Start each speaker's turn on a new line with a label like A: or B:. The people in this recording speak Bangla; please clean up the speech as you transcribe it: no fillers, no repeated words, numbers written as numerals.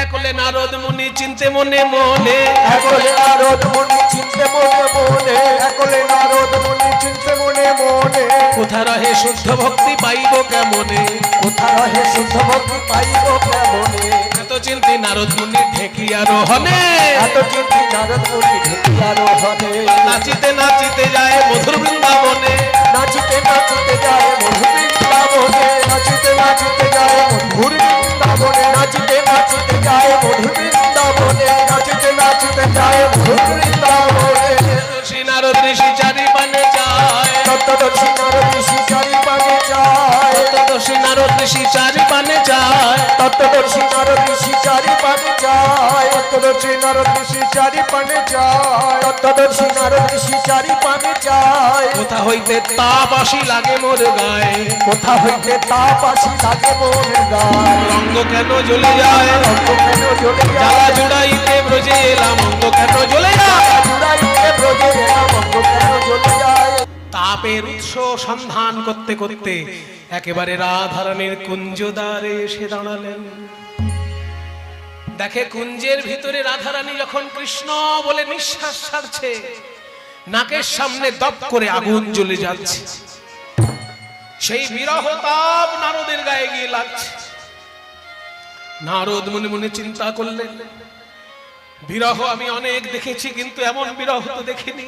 A: একলে নারদ মুনি চিনতে মনে মনে,
B: একলে নারদ মুনি চিনতে মনে মনে, একলে নারদ মুনি চিনতে মনে মনে।
A: কোথা রহে শুদ্ধ ভক্তি পাইব কেমনে,
B: কোথা রহে শুদ্ধ ভক্তি পাইব কেমনে।
A: এত চিন্তি নারদ মুনি ঢেকিয়া রোহনে,
B: এত চিন্তি নারদ মুনি ঢেকিয়া রোহনে।
A: নাচিতে নাচিতে যায় মধুর বৃন্দাবনে,
B: নাচিতে নাচিতে যায় মধুর বৃন্দাবনে, নাচিতে নাচিতে যায় মধুর বৃন্দাবনে, নাচিতে নাচিতে যায় মধুর বৃন্দাবনে, নাচিতে নাচিতে যায় মধুর বৃন্দাবনে।
A: শ্রী নারদ ঋষি চারি পানে যায়,
B: তত্ত্বদর্শী নারদ ঋষি চারি পানে যায়,
A: তত্ত্বদর্শী নারদ ঋষি চারি পানে যায়,
B: তত্ত্বদর্শী নারদ ঋষি চারি পানে যায়, তত্ত্বদর্শী নারদ ঋষি চারি পানে যায়, তত্ত্বদর্শী নারদ ঋষি চারি পানে যায়।
A: কোথা হইতে তাপ আসি লাগে মোর গায়ে,
B: কোথা হইতে তাপ আসি লাগে মোর গায়ে।
A: রঙ্গ কেন জ্বলে যায়,
B: রঙ্গ কেন জ্বলে
A: জ্বালা
B: যায়,
A: জুড়াইতে ব্রজে এলাম অঙ্গ কেন জ্বলে যায়।
B: জুড়াইতে ব্রজে এলাম অঙ্গ কেন জ্বলে যায়।
A: তাপের উৎস সন্ধান করতে করতে একেবারে রাধারানীর কুঞ্জদ্বারে এসে দাঁড়ালেন। দেখে কুঞ্জের ভিতরে রাধারানী যখন কৃষ্ণ বলে নিঃশ্বাস ছাড়ছে, নাকের সামনে দপ করে আগুন জ্বলে যাচ্ছে। সেই বিরহ তাপ নারদের গায়ে গিয়ে লাগছে। নারদ মনে মনে চিন্তা করলেন, বিরহ আমি অনেক দেখেছি, কিন্তু এমন বিরহ তো দেখিনি।